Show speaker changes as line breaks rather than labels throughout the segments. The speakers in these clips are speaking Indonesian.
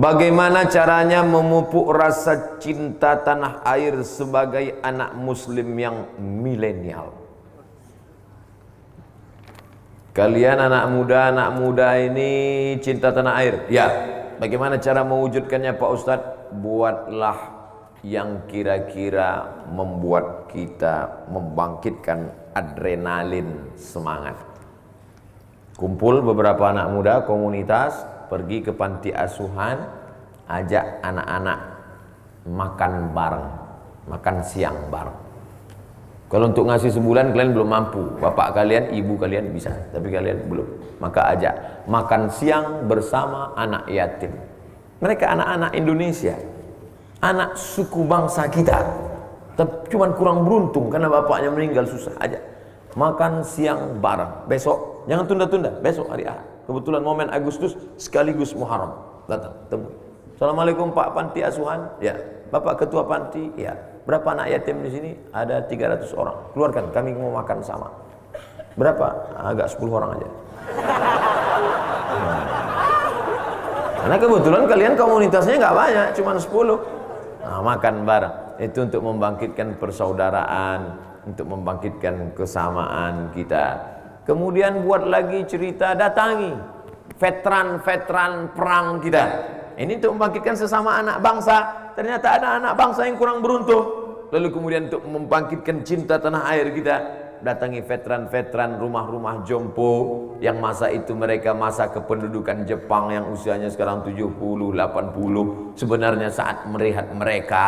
Bagaimana caranya memupuk rasa cinta tanah air sebagai anak muslim yang milenial? Kalian anak muda ini cinta tanah air. Ya, bagaimana cara mewujudkannya Pak Ustadz? Buatlah yang kira-kira membuat kita membangkitkan adrenalin, semangat. Kumpul beberapa anak muda, komunitas, pergi ke panti asuhan, ajak anak-anak makan bareng, makan siang bareng. Kalau untuk ngasih sebulan kalian belum mampu, bapak kalian, ibu kalian bisa, tapi kalian belum, maka ajak makan siang bersama anak yatim. Mereka anak-anak Indonesia, anak suku bangsa kita, tapi cuman kurang beruntung karena bapaknya meninggal susah. Ajak makan siang bareng besok, jangan tunda-tunda, besok hari Ahad. Kebetulan momen Agustus sekaligus Muharram, datang temui. Assalamualaikum Pak Panti Asuhan. Ya. Bapak Ketua Panti. Ya. Berapa anak yatim di sini? Ada 300 orang. Keluarkan, kami mau makan sama. Berapa? Agak 10 orang aja. Karena kebetulan kalian komunitasnya nggak banyak, cuma 10. Nah, makan bareng. Itu untuk membangkitkan persaudaraan, untuk membangkitkan kesamaan kita. Kemudian buat lagi cerita, datangi veteran-veteran perang kita. Ini untuk membangkitkan sesama anak bangsa. Ternyata ada anak bangsa yang kurang beruntung. Lalu kemudian untuk membangkitkan cinta tanah air kita, datangi veteran-veteran rumah-rumah jompo yang masa itu mereka masa kependudukan Jepang yang usianya sekarang 70, 80. Sebenarnya saat melihat mereka,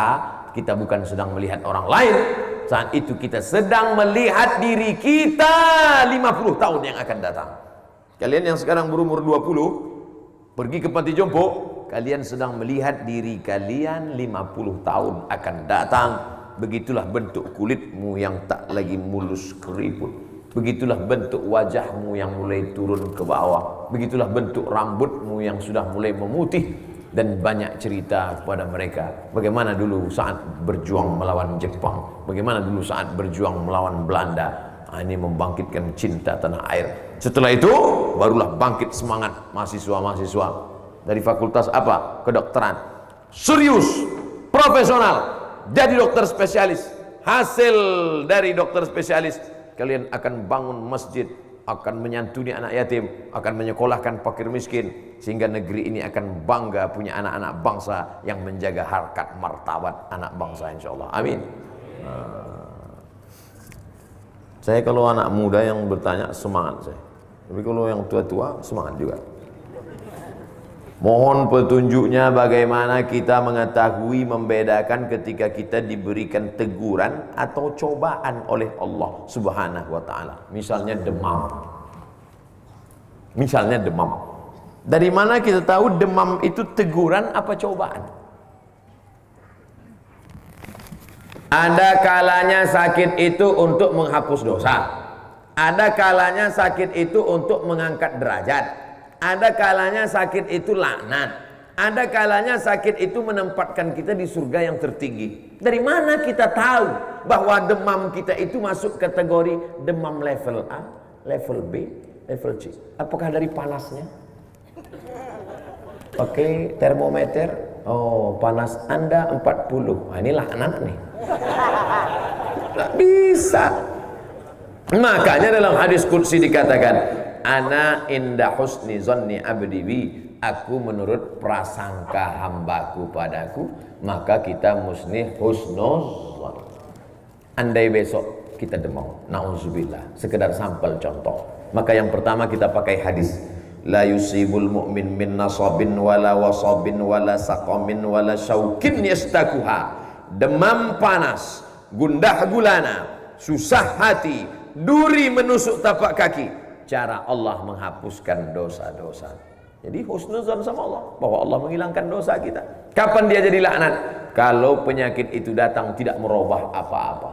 kita bukan sedang melihat orang lain. Saat itu kita sedang melihat diri kita 50 tahun yang akan datang. Kalian yang sekarang berumur 20, pergi ke panti jompo, kalian sedang melihat diri kalian 50 tahun akan datang. Begitulah bentuk kulitmu yang tak lagi mulus keriput. Begitulah bentuk wajahmu yang mulai turun ke bawah. Begitulah bentuk rambutmu yang sudah mulai memutih. Dan banyak cerita kepada mereka bagaimana dulu saat berjuang melawan Jepang, bagaimana dulu saat berjuang melawan Belanda. Ini membangkitkan cinta tanah air. Setelah itu barulah bangkit semangat mahasiswa-mahasiswa dari fakultas apa? Kedokteran. Serius, profesional, jadi dokter spesialis. Hasil dari dokter spesialis, kalian akan bangun masjid, akan menyantuni anak yatim, akan menyekolahkan fakir miskin, sehingga negeri ini akan bangga punya anak-anak bangsa yang menjaga harkat martabat anak bangsa, insyaallah. Amin. Saya kalau anak muda yang bertanya semangat saya, tapi kalau yang tua-tua semangat juga. Mohon petunjuknya bagaimana kita mengetahui membedakan ketika kita diberikan teguran atau cobaan oleh Allah Subhanahu wa taala. Misalnya demam. Misalnya demam. Dari mana kita tahu demam itu teguran apa cobaan? Ada kalanya sakit itu untuk menghapus dosa. Ada kalanya sakit itu untuk mengangkat derajat. Ada kalanya sakit itu laknat. Ada kalanya sakit itu menempatkan kita di surga yang tertinggi. Dari mana kita tahu bahwa demam kita itu masuk kategori demam level A, level B, level C? Apakah dari panasnya? Pakai termometer, oh panas Anda 40. Wah, ini laknat nih. Tidak bisa. Makanya dalam hadis qudsi dikatakan, ana inda husni zanni abdi bi, aku menurut prasangka hambaku padaku, maka kita mesti husnuzan. Andai besok kita demam, nauzubillah, sekedar sampel contoh, maka yang pertama kita pakai hadis, la yusibul mu'min min nasabin wala wasabin wala saqamin wala syaukin yastakuha. Demam panas, gundah gulana, susah hati, duri menusuk tapak kaki, cara Allah menghapuskan dosa-dosa. Jadi husnuzan sama Allah, bahwa Allah menghilangkan dosa kita. Kapan dia jadi laknat? Kalau penyakit itu datang tidak merubah apa-apa,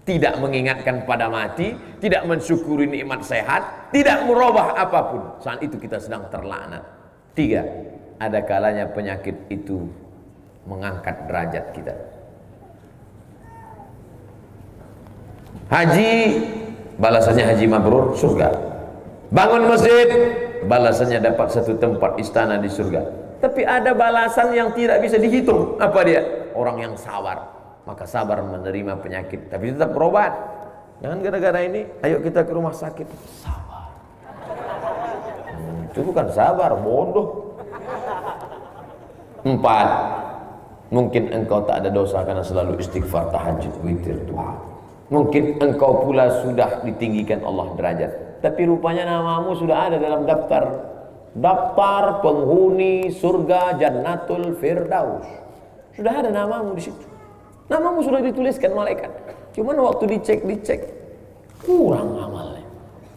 tidak mengingatkan pada mati, tidak mensyukuri nikmat sehat, tidak merubah apapun, saat itu kita sedang terlaknat. 3, ada kalanya penyakit itu mengangkat derajat kita. Haji, balasannya haji mabrur, surga. Bangun masjid, balasannya dapat satu tempat istana di surga. Tapi ada balasan yang tidak bisa dihitung. Apa dia? Orang yang sabar. Maka sabar menerima penyakit, tapi tetap berobat. Jangan gara-gara ini, ayo kita ke rumah sakit. Sabar. Itu bukan sabar, bodoh. 4. Mungkin engkau tak ada dosa karena selalu istighfar, tahajud, witir, duha. Mungkin engkau pula sudah ditinggikan Allah derajat, tapi rupanya namamu sudah ada dalam daftar penghuni surga Jannatul Firdaus. Sudah ada namamu di situ. Namamu sudah dituliskan malaikat. Cuman waktu dicek kurang amalnya.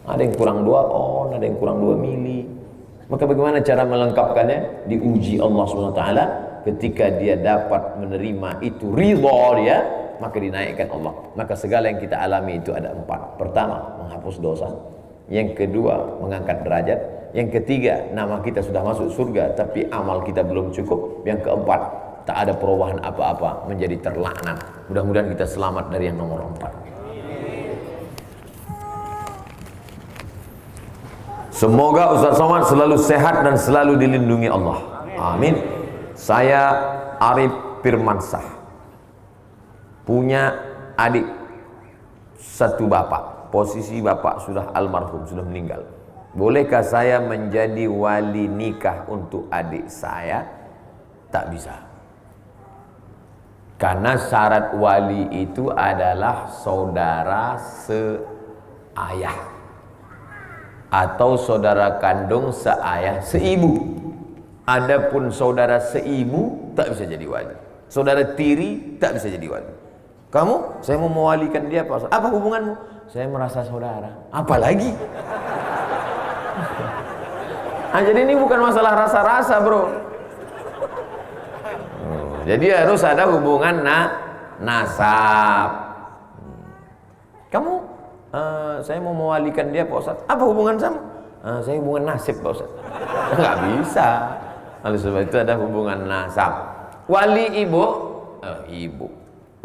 Ada yang kurang 2 on, ada yang kurang 2 mili. Maka bagaimana cara melengkapkannya? Diuji Allah SWT. Ketika dia dapat menerima itu ridha dia, maka dinaikkan Allah. Maka segala yang kita alami itu ada 4. Pertama, menghapus dosa. Yang kedua, mengangkat derajat. Yang ketiga, nama kita sudah masuk surga, tapi amal kita belum cukup. Yang keempat, tak ada perubahan apa-apa, menjadi terlaknat. Mudah-mudahan kita selamat dari yang nomor 4. Semoga Ustaz Somad selalu sehat dan selalu dilindungi Allah. Amin. Saya Arif Firmansah, punya adik satu bapak. Posisi bapak sudah almarhum, sudah meninggal. Bolehkah saya menjadi wali nikah untuk adik saya? Tak bisa. Karena syarat wali itu adalah saudara seayah atau saudara kandung seayah seibu. Adapun saudara seibu tak bisa jadi wali. Saudara tiri tak bisa jadi wali. Kamu, saya mau mewalikan dia Pak. Apa hubunganmu? Saya merasa saudara. Apa lagi? Nah, jadi ini bukan masalah rasa-rasa, bro. Jadi harus ada hubungan nasab. Kamu, saya mau mewalikan dia Pak Ustaz. Apa hubungan sama? Saya hubungan nasib Pak Ustaz. Nggak bisa. Oleh sebab itu ada hubungan nasab. Wali ibu, ibu.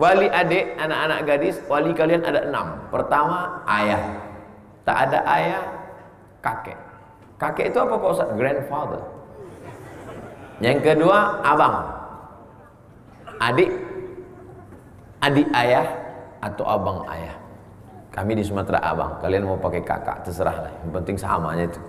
Wali adik, anak-anak gadis, wali kalian ada 6. Pertama, ayah. Tak ada ayah, kakek. Kakek itu apa Pak Ustaz? Grandfather. Yang kedua, abang. Adik ayah atau abang ayah. Kami di Sumatera abang, kalian mau pakai kakak terserah lah, yang penting samanya itu.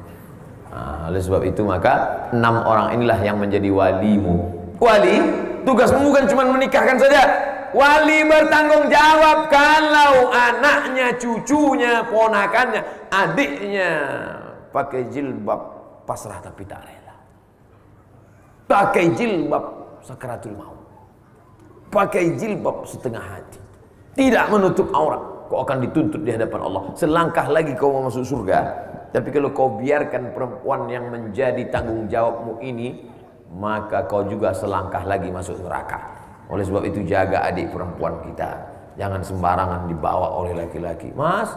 Oleh sebab itu maka 6 orang inilah yang menjadi walimu. Wali tugasmu bukan cuma menikahkan saja. Wali bertanggung jawab kalau anaknya, cucunya, ponakannya, adiknya pakai jilbab pasrah tapi tak rela. Pakai jilbab sakaratul maut. Pakai jilbab setengah hati, tidak menutup aurat, kau akan dituntut di hadapan Allah. Selangkah lagi kau mau masuk surga. Tapi kalau kau biarkan perempuan yang menjadi tanggung jawabmu ini, maka kau juga selangkah lagi masuk neraka. Oleh sebab itu jaga adik perempuan kita, jangan sembarangan dibawa oleh laki-laki. Mas,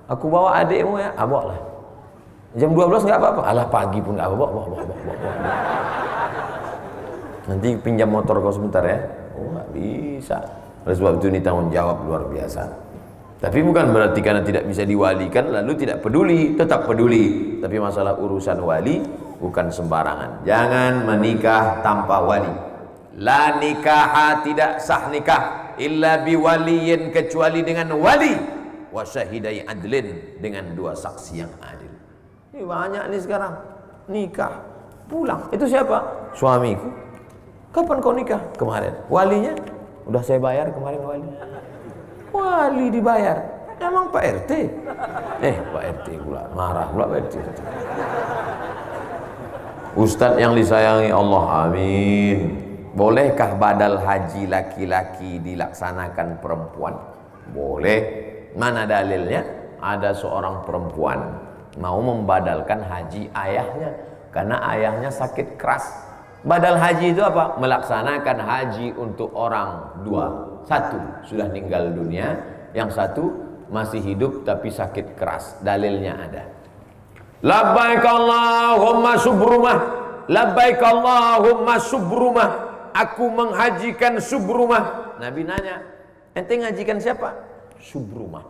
aku bawa adikmu ya, bawa lah. Jam 12 nggak apa-apa, alah pagi pun nggak apa-apa, bawa. Nanti pinjam motor kau sebentar ya. Nggak bisa. Oleh sebab itu ini tanggung jawab luar biasa. Tapi bukan berarti karena tidak bisa diwalikan lalu tidak peduli, tetap peduli. Tapi masalah urusan wali bukan sembarangan. Jangan menikah tanpa wali. La nikaha, tidak sah nikah illa biwaliyin, kecuali dengan wali, wa syahidai adlin, dengan 2 saksi yang adil. Ini banyak nih sekarang nikah pulang. Itu siapa? Suamiku. Kapan kau nikah? Kemarin. Walinya? Udah saya bayar kemarin wali. Wali dibayar. Emang Pak RT? Pak RT pula marah pula Pak RT. Ustadz yang disayangi Allah, amin. Bolehkah badal haji laki-laki dilaksanakan perempuan? Boleh. Mana dalilnya? Ada seorang perempuan mau membadalkan haji ayahnya karena ayahnya sakit keras. Badal haji itu apa? Melaksanakan haji untuk orang 2. 1 sudah meninggal dunia, yang 1 masih hidup tapi sakit keras. Dalilnya ada. Labbaik Allahumma subrumah, labbaik Allahumma subrumah, aku menghajikan subrumah. Nabi nanya, ente ngajikan siapa? Subrumah.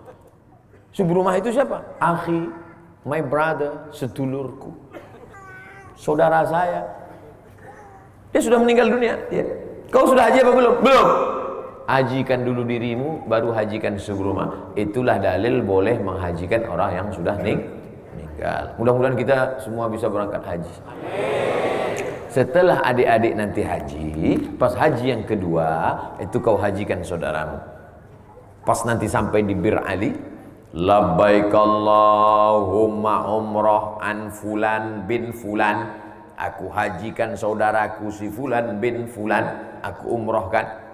Subrumah itu siapa? Akhi, my brother, sedulurku, saudara saya. Dia sudah meninggal dunia. Ya. Kau sudah haji apa belum? Belum. Hajikan dulu dirimu, baru hajikan seluruh rumah. Itulah dalil boleh menghajikan orang yang sudah meninggal. Mudah-mudahan kita semua bisa berangkat haji. Setelah adik-adik nanti haji, pas haji yang kedua, itu kau hajikan saudaramu. Pas nanti sampai di Bir Ali, labbaik Allahumma umrah an fulan bin fulan. Aku hajikan saudaraku si fulan bin fulan, aku umrohkan.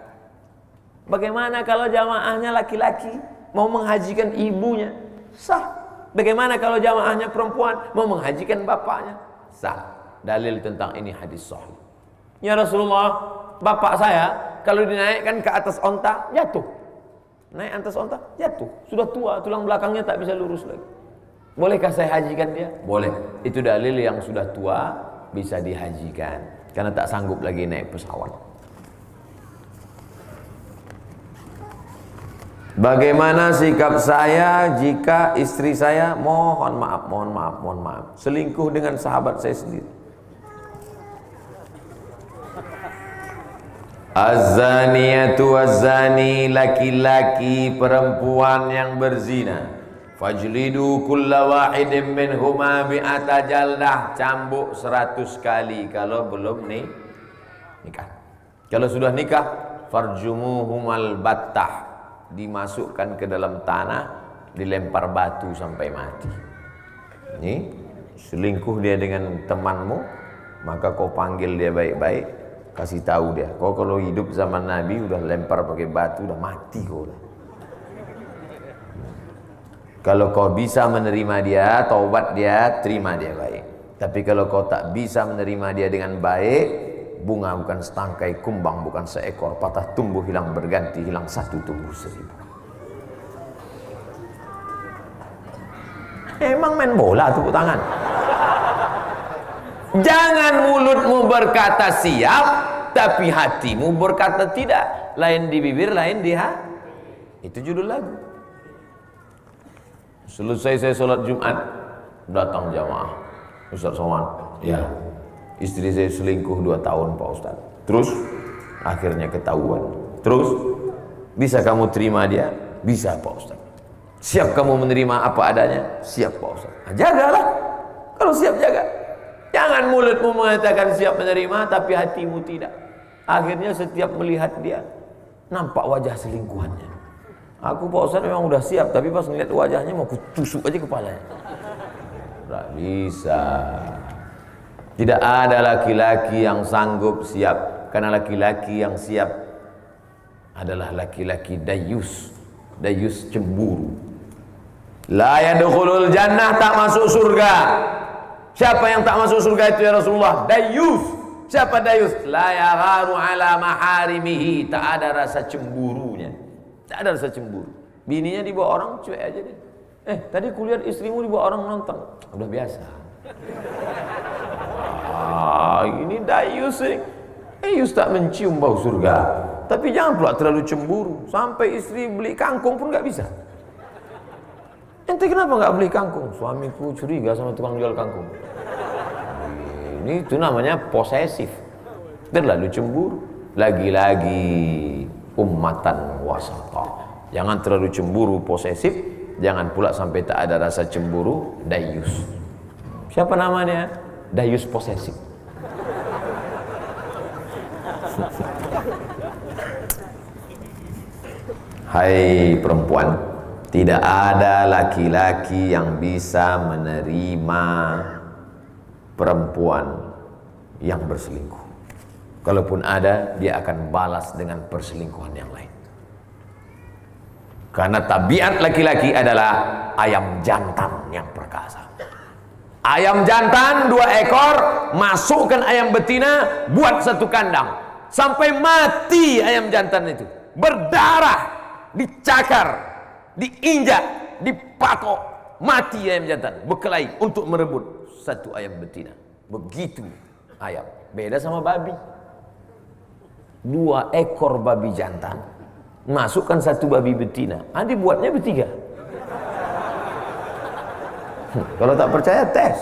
Bagaimana kalau jamaahnya laki-laki mau menghajikan ibunya? Sah. Bagaimana kalau jamaahnya perempuan mau menghajikan bapaknya? Sah. Dalil tentang ini hadis sahih. Ya Rasulullah, bapak saya kalau dinaikkan ke atas onta jatuh. Naik atas onta jatuh. Sudah tua, tulang belakangnya tak bisa lurus lagi. Bolehkah saya hajikan dia? Boleh. Itu dalil yang sudah tua bisa dihajikan karena tak sanggup lagi naik pesawat. Bagaimana sikap saya jika istri saya mohon maaf selingkuh dengan sahabat saya sendiri? Az-zaniyatu waz-zani, laki-laki perempuan yang berzina, fajlidu kulla wahidin minhuma mi'ata jaldah, cambuk 100 kali kalau belum nikah. Kalau sudah nikah, farjumuhumal battah, dimasukkan ke dalam tanah, dilempar batu sampai mati. Ini selingkuh dia dengan temanmu, maka kau panggil dia baik-baik, kasih tahu dia, kau kalau hidup zaman Nabi udah lempar pakai batu, udah mati kau dah. Kalau kau bisa menerima dia, taubat dia, terima dia baik. Tapi kalau kau tak bisa menerima dia dengan baik, bunga bukan setangkai, kumbang bukan seekor, patah tumbuh hilang berganti, hilang satu tumbuh 1000. Emang main bola tepuk tangan. Jangan mulutmu berkata siap, tapi hatimu berkata tidak. Lain di bibir, lain di hati. Itu judul lagu. Selesai saya sholat Jumat, datang jamaah. Ustaz Somad, ya, istri saya selingkuh 2 tahun Pak Ustaz. Terus akhirnya ketahuan. Terus bisa kamu terima dia? Bisa Pak Ustaz. Siap kamu menerima apa adanya? Siap Pak Ustaz. Nah, jagalah. Kalau siap jaga. Jangan mulutmu mengatakan siap menerima tapi hatimu tidak. Akhirnya setiap melihat dia nampak wajah selingkuhannya. Aku Pak Ustaz memang udah siap, tapi pas ngeliat wajahnya mau kutusuk aja kepalanya. Tak bisa. Tidak ada laki-laki yang sanggup siap, karena laki-laki yang siap adalah laki-laki dayus. Dayus cemburu. La yadkhulul jannah, tak masuk surga. Siapa yang tak masuk surga itu ya Rasulullah? Dayus. Siapa dayus? La yagharu ala maharimihi, tak ada rasa cemburunya. Tak ada rasa cemburu. Bininya dibawa orang, cuek aja deh. Tadi kulihat istrimu dibawa orang nonton. Udah biasa. Ini dayus sih. Dayus tak mencium bau surga. Tapi jangan pula terlalu cemburu. Sampai istri beli kangkung pun gak bisa. Ente kenapa gak beli kangkung? Suamiku curiga sama tukang jual kangkung. Ini itu namanya posesif. Terlalu cemburu. Lagi-lagi ummatan wasata. Jangan terlalu cemburu posesif, jangan pula sampai tak ada rasa cemburu dayus. Siapa namanya? Dayus posesif. Hai perempuan, tidak ada laki-laki yang bisa menerima perempuan yang berselingkuh. Kalaupun ada, dia akan balas dengan perselingkuhan yang lain. Karena tabiat laki-laki adalah ayam jantan yang perkasa. Ayam jantan 2 ekor, masukkan ayam betina, buat satu kandang. Sampai mati ayam jantan itu. Berdarah, dicakar, diinjak, dipatok. Mati ayam jantan, berkelahi untuk merebut satu ayam betina. Begitu ayam. Beda sama babi. 2 ekor babi jantan, masukkan satu babi betina, dibuatnya bertiga. Kalau tak percaya tes.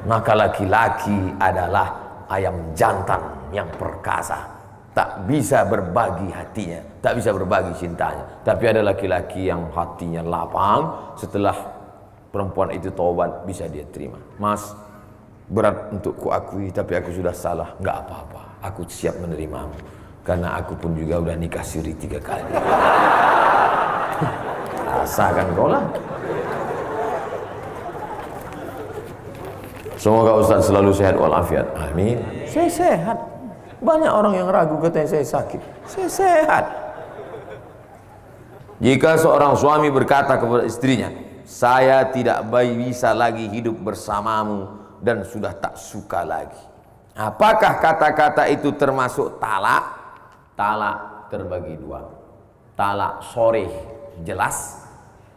Maka laki-laki adalah ayam jantan yang perkasa, tak bisa berbagi hatinya, tak bisa berbagi cintanya. Tapi ada laki-laki yang hatinya lapang, setelah perempuan itu taubat bisa dia terima. Mas, berat untuk kuakui, tapi aku sudah salah. Enggak apa-apa, aku siap menerimamu, karena aku pun juga udah nikah siri 3 kali. Rasakan kau lah. Semoga Ustaz selalu sehat walafiat. Amin. Saya sehat. Banyak orang yang ragu katanya saya sakit. Saya sehat. Jika seorang suami berkata kepada istrinya, saya tidak bisa lagi hidup bersamamu dan sudah tak suka lagi. Apakah kata-kata itu termasuk talak? Talak terbagi 2. Talak sorih jelas,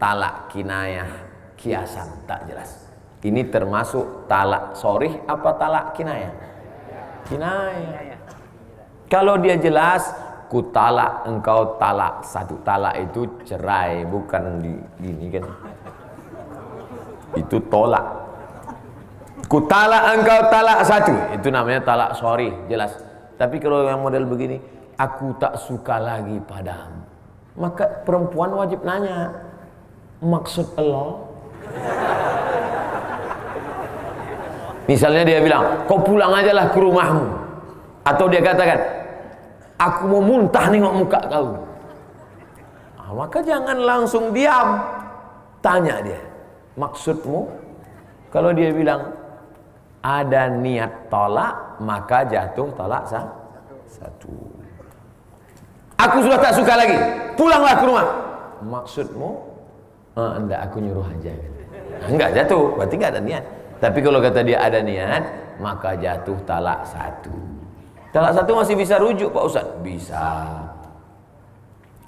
talak kinayah kiasan tak jelas. Ini termasuk talak sorih apa talak kinayah? Kinayah. Kalau dia jelas, ku talak engkau talak 1. Talak itu cerai, bukan ini kan. Itu tolak. Ku talak engkau talak 1. Itu namanya talak sorih, jelas. Tapi kalau yang model begini, aku tak suka lagi padamu, maka perempuan wajib nanya, maksud Allah? Misalnya dia bilang, kau pulang aja lah ke rumahmu. Atau dia katakan, aku mau muntah nengok muka kau. Maka jangan langsung diam. Tanya dia, maksudmu? Kalau dia bilang, ada niat tolak, maka jatuh tolak 1. Aku sudah tak suka lagi, pulanglah ke rumah. Maksudmu? Enggak, aku nyuruh aja. Enggak jatuh, berarti enggak ada niat. Tapi kalau kata dia ada niat, maka jatuh talak 1. Talak 1 masih bisa rujuk Pak Ustaz? Bisa.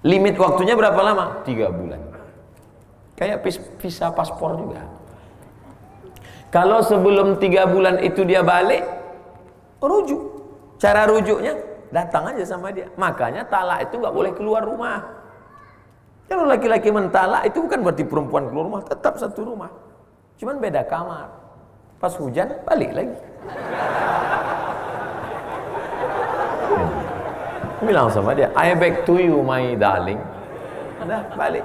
Limit waktunya berapa lama? 3 bulan. Kayak visa paspor juga. Kalau sebelum 3 bulan itu dia balik, rujuk. Cara rujuknya, datang aja sama dia. Makanya talak itu nggak boleh keluar rumah. Kalau laki-laki mentalak itu bukan berarti perempuan keluar rumah, tetap satu rumah. Cuman beda kamar. Pas hujan balik lagi. Bilang sama dia, I back to you my darling. Udah balik.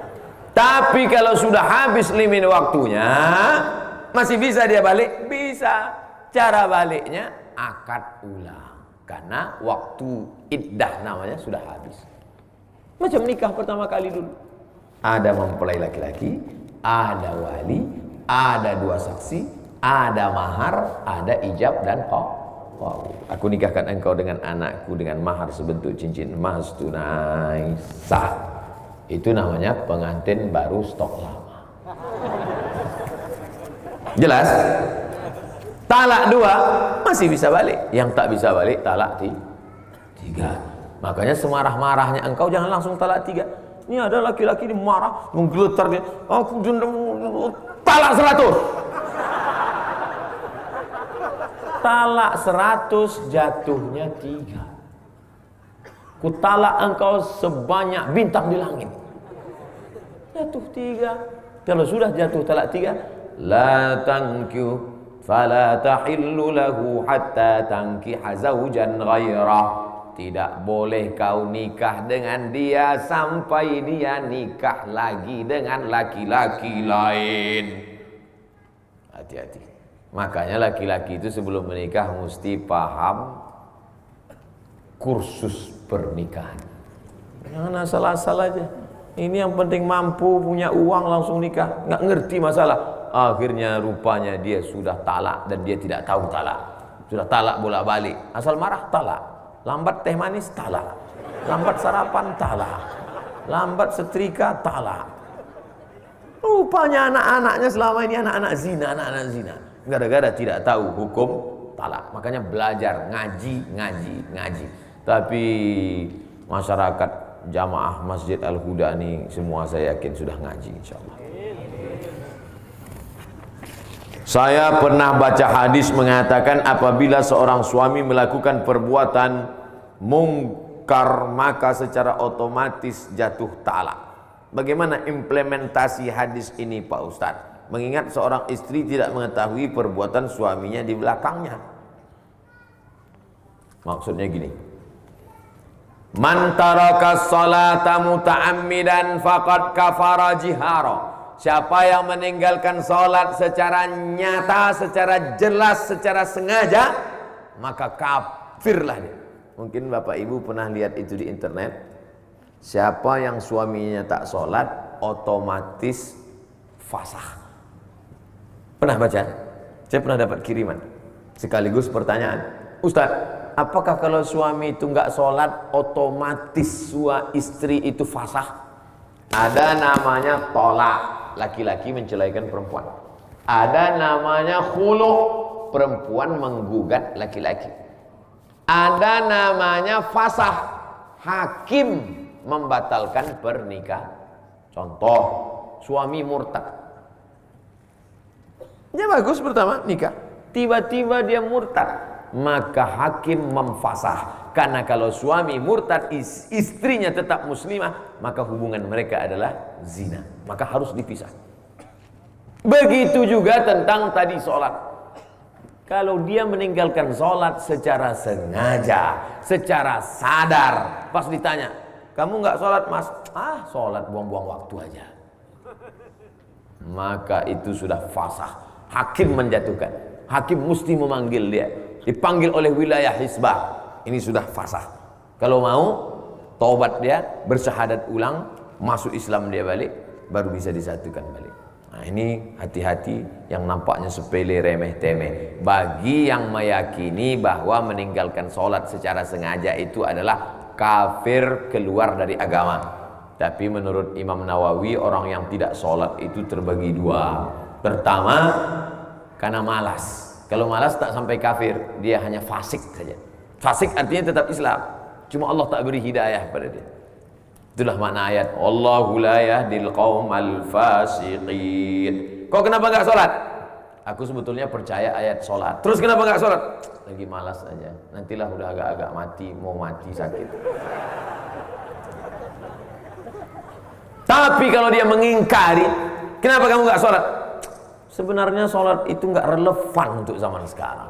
Tapi kalau sudah habis limit waktunya, masih bisa dia balik? Bisa. Cara baliknya akad ulang, karena waktu iddah namanya sudah habis. Macam nikah pertama kali dulu. Ada mempelai laki-laki, ada wali, ada 2 saksi, ada mahar, ada ijab dan qaul. Aku nikahkan engkau dengan anakku dengan mahar sebentuk cincin emas tunai sah. Itu namanya pengantin baru stok lama. Jelas? Talak 2 masih bisa balik. Yang tak bisa balik talak 3. Makanya semarah-marahnya engkau jangan langsung talak 3. Ini ada laki-laki ini marah, menggeletar dia. Aku talak 100. Talak 100 jatuhnya 3. Ku talak engkau sebanyak bintang di langit. Jatuh 3. Kalau sudah jatuh talak 3, la tankihu fala tahillu lahu hatta tankiha zawjan ghairah. Tidak boleh kau nikah dengan dia sampai dia nikah lagi dengan laki-laki lain. Hati-hati. Makanya laki-laki itu sebelum menikah mesti paham kursus pernikahan. Jangan asal-asal aja. Ini yang penting mampu, punya uang langsung nikah. Nggak ngerti masalah. Akhirnya rupanya dia sudah talak dan dia tidak tahu talak. Sudah talak bolak-balik. Asal marah talak. Lambat teh manis talak. Lambat sarapan talak. Lambat setrika talak. Rupanya anak-anaknya selama ini anak-anak zina. Gara-gara tidak tahu hukum talak. Makanya belajar ngaji. Tapi masyarakat jamaah Masjid Al-Huda ini semua saya yakin sudah ngaji insyaallah. Saya pernah baca hadis mengatakan apabila seorang suami melakukan perbuatan mungkar maka secara otomatis jatuh talak. Bagaimana implementasi hadis ini Pak Ustadz? Mengingat seorang istri tidak mengetahui perbuatan suaminya di belakangnya. Maksudnya gini. Man taraka sholata muta'ammidan faqad kafara jihara. Siapa yang meninggalkan salat secara nyata, secara jelas, secara sengaja, maka kafirlah dia. Mungkin Bapak Ibu pernah lihat itu di internet. Siapa yang suaminya tak salat otomatis fasakh. Pernah baca? Saya pernah dapat kiriman. Sekaligus pertanyaan, Ustadz, apakah kalau suami itu nggak sholat otomatis istri itu fasakh? Ada namanya tolak, laki-laki menceraikan perempuan. Ada namanya khulu, perempuan menggugat laki-laki. Ada namanya fasakh, hakim membatalkan pernikahan. Contoh, suami murtad. Ya bagus, pertama nikah, tiba-tiba dia murtad, maka hakim memfasah. Karena kalau suami murtad, istrinya tetap muslimah, maka hubungan mereka adalah zina, maka harus dipisah. Begitu juga tentang tadi sholat. Kalau dia meninggalkan sholat secara sengaja, secara sadar, pas ditanya, kamu nggak sholat mas? Ah, sholat buang-buang waktu aja. Maka itu sudah fasah. Hakim menjatuhkan. Hakim mesti memanggil dia. Dipanggil oleh wilayah hisbah. Ini sudah fasah. Kalau mau, taubat dia, bersyahadat ulang, masuk Islam dia balik, baru bisa disatukan balik. Nah, ini hati-hati yang nampaknya sepele, remeh temeh. Bagi yang meyakini bahwa meninggalkan sholat secara sengaja itu adalah kafir, keluar dari agama. Tapi menurut Imam Nawawi, orang yang tidak sholat itu terbagi dua. Pertama, karena malas. Kalau malas tak sampai kafir, dia hanya fasik saja. Fasik artinya tetap Islam, cuma Allah tak beri hidayah pada dia. Itulah makna ayat Allahu la yahdil qaumal fasiqin. Kau kenapa enggak sholat? Aku sebetulnya percaya ayat sholat. Terus kenapa enggak sholat? Lagi malas aja. Nantilah udah agak-agak mati, mau mati sakit. Tapi kalau dia mengingkari, kenapa kamu enggak sholat? Sebenarnya sholat itu nggak relevan untuk zaman sekarang.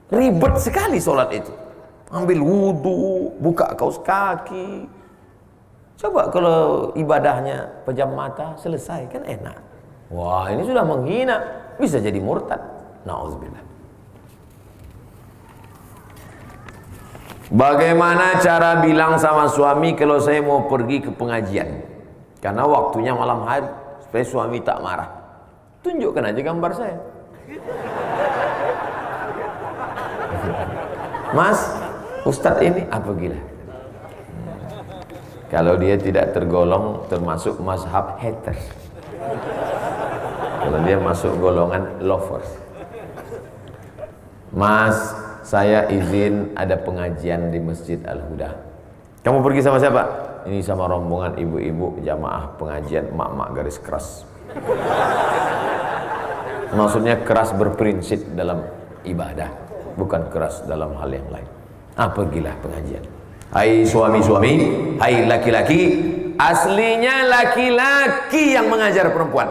Ribet sekali sholat itu. Ambil wudhu, buka kaos kaki. Coba kalau ibadahnya pejam mata, selesai, kan enak. Wah, ini sudah menghina, bisa jadi murtad. Na'udzubillah. Bagaimana cara bilang sama suami kalau saya mau pergi ke pengajian? Karena waktunya malam hari, supaya suami tak marah. Tunjukkan aja gambar saya. Mas, Ustadz ini apa gila? Kalau dia tidak tergolong termasuk mazhab haters, kalau dia masuk golongan lovers. Mas, saya izin ada pengajian di Masjid Al-Huda. Kamu pergi sama siapa? Ini sama rombongan ibu-ibu jamaah pengajian mak-mak garis keras. Maksudnya keras berprinsip dalam ibadah, bukan keras dalam hal yang lain. Apa gila pengajian? Hai suami-suami, hai laki-laki, aslinya laki-laki yang mengajar perempuan.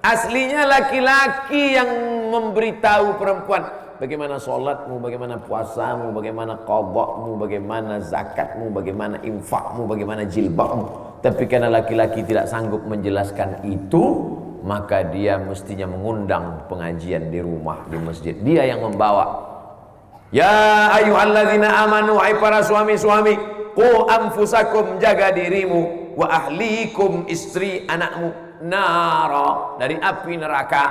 Aslinya laki-laki yang memberitahu perempuan bagaimana sholatmu, bagaimana puasamu, bagaimana qadakmu, bagaimana zakatmu, bagaimana infakmu, bagaimana jilbabmu. Tapi karena laki-laki tidak sanggup menjelaskan itu, maka dia mestinya mengundang pengajian di rumah, di masjid. Dia yang membawa. Ya ayyuhalladzina amanu, hai para suami-suami, qu anfusakum, jaga dirimu, wa ahlikum, istri anakmu, nara, dari api neraka.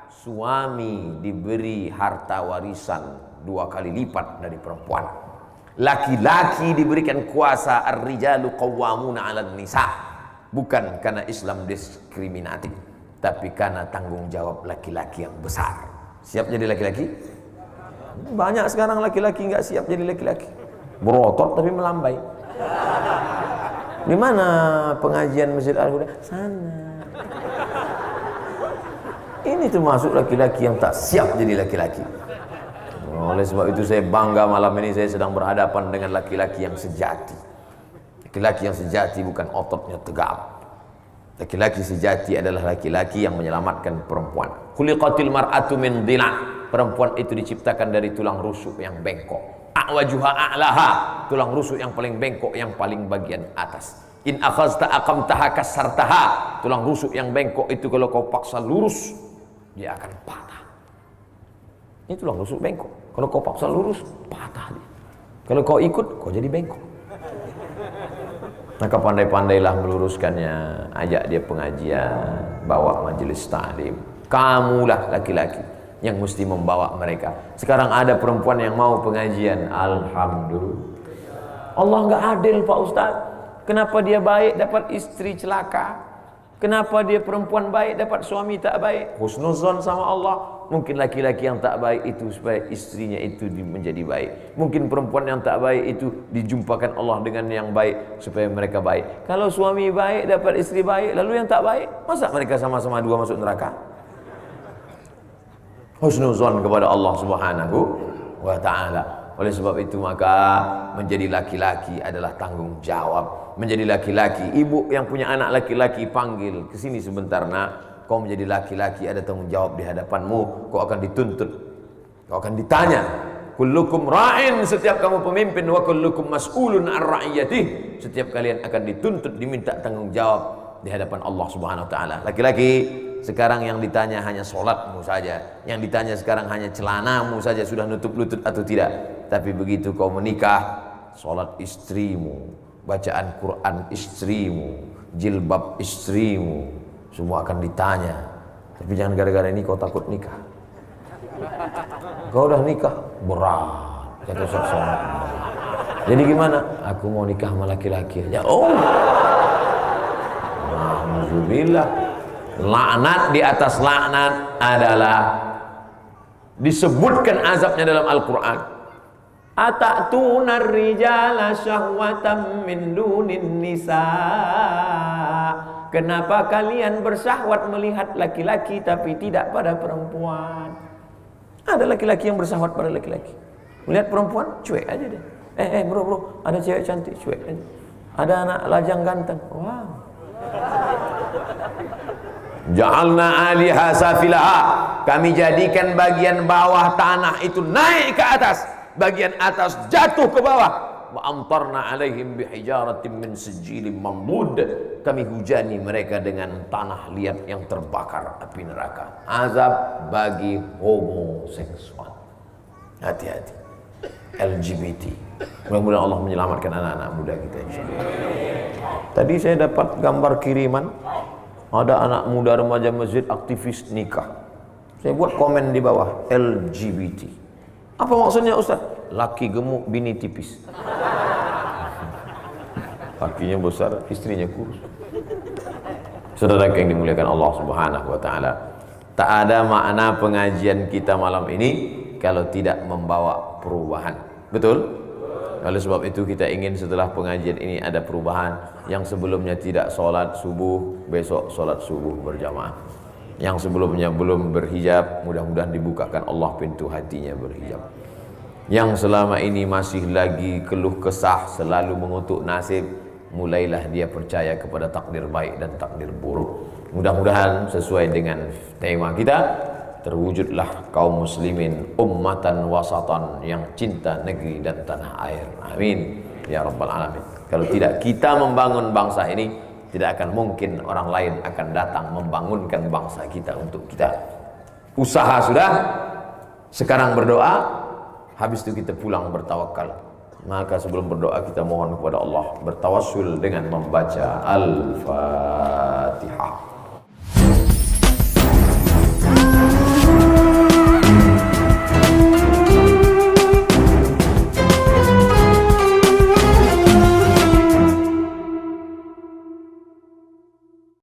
Suami diberi harta warisan 2 kali lipat dari perempuan. Laki-laki diberikan kuasa, ar-rijalu qawwamuna 'alan nisa. Bukan karena Islam diskriminatif, tapi karena tanggung jawab laki-laki yang besar. Siap jadi laki-laki? Banyak sekarang laki-laki nggak siap jadi laki-laki, berotot tapi melambai. Di mana pengajian Masjid Al-Huda? Sana. Ini termasuk laki-laki yang tak siap jadi laki-laki. Oleh sebab itu saya bangga malam ini saya sedang berhadapan dengan laki-laki yang sejati. Laki-laki yang sejati bukan ototnya tegap. Laki-laki sejati adalah laki-laki yang menyelamatkan perempuan. Khuliqatil mar'atu min dhila'. Perempuan itu diciptakan dari tulang rusuk yang bengkok. a'wajuha a'laha, tulang rusuk yang paling bengkok yang paling bagian atas. In akhazta aqamtaha kasartaha, tulang rusuk yang bengkok itu kalau kau paksa lurus dia akan patah. Ini tulang rusuk bengkok, kalau kau paksa lurus patah dia. Kalau kau ikut kau jadi bengkok. Maka pandai-pandailah meluruskannya, ajak dia pengajian, bawa majelis ta'lim. Kamulah laki-laki yang mesti membawa mereka. Sekarang ada perempuan yang mau pengajian, alhamdulillah. Allah nggak adil Pak Ustaz. Kenapa dia baik dapat istri celaka? Kenapa dia perempuan baik dapat suami tak baik? Husnuzon sama Allah. Mungkin laki-laki yang tak baik itu supaya istrinya itu menjadi baik. Mungkin perempuan yang tak baik itu dijumpakan Allah dengan yang baik supaya mereka baik. Kalau suami baik dapat istri baik, lalu yang tak baik, masa mereka sama-sama dua masuk neraka? Husnuzon kepada Allah Subhanahu wa ta'ala. Oleh sebab itu maka menjadi laki-laki adalah tanggung jawab. Menjadi laki-laki, ibu yang punya anak laki-laki panggil ke sini sebentar nak. Kau menjadi laki-laki ada tanggung jawab di hadapanmu. Kau akan dituntut, kau akan ditanya. Kullukum ra'in, setiap kamu pemimpin, wa kullukum mas'ulun an ra'iyatih, setiap kalian akan dituntut, diminta tanggung jawab di hadapan Allah Subhanahu wa taala. Laki-laki sekarang yang ditanya hanya sholatmu saja, yang ditanya sekarang hanya celanamu saja sudah nutup lutut atau tidak. Tapi begitu kau menikah, sholat istrimu, bacaan Quran istrimu, jilbab istrimu, semua akan ditanya. Tapi jangan gara-gara ini kau takut nikah. Kau udah nikah berat, kata Ustaz. Jadi gimana? Aku mau nikah sama laki-laki aja. Oh, alhamdulillah. Laknat di atas laknat adalah disebutkan azabnya dalam Al-Quran. Ata'tunar rijala syahwatan min dunin nisa. Kenapa kalian bersahwat melihat laki-laki tapi tidak pada perempuan? Ada laki-laki yang bersahwat pada laki-laki. Melihat perempuan, cuek aja deh. Bro, ada cewek cantik, cuek aja. Ada anak lajang ganteng, wow. Ja'alna 'aliha safilaha, kami jadikan bagian bawah tanah itu naik ke atas, bagian atas jatuh ke bawah. Wa amtarna 'alaihim bihijaratin min sijilin mamdud, kami hujani mereka dengan tanah liat yang terbakar api neraka. Azab bagi homoseksual. Hati-hati. LGBT. Mudah-mudahan Allah menyelamatkan anak-anak muda kita insyaallah. Tadi saya dapat gambar kiriman, ada anak muda remaja masjid aktivis nikah. Saya buat komen di bawah, LGBT. Apa maksudnya Ustaz? Laki gemuk, bini tipis. Lakinya besar, istrinya kurus. Saudara yang dimuliakan Allah Subhanahu wa taala, tak ada makna pengajian kita malam ini kalau tidak membawa perubahan. Betul? Oleh sebab itu kita ingin setelah pengajian ini ada perubahan. Yang sebelumnya tidak sholat subuh, besok sholat subuh berjamaah. Yang sebelumnya belum berhijab, mudah-mudahan dibukakan Allah pintu hatinya berhijab. Yang selama ini masih lagi keluh kesah, selalu mengutuk nasib, mulailah dia percaya kepada takdir baik dan takdir buruk. Mudah-mudahan sesuai dengan tema kita, terwujudlah kaum muslimin ummatan wasatan yang cinta negeri dan tanah air. Amin ya rabbal alamin. Kalau tidak kita membangun bangsa ini, tidak akan mungkin orang lain akan datang membangunkan bangsa kita untuk kita. Usaha sudah, sekarang berdoa, habis itu kita pulang bertawakal. Maka sebelum berdoa kita mohon kepada Allah bertawassul dengan membaca Al-Fatihah.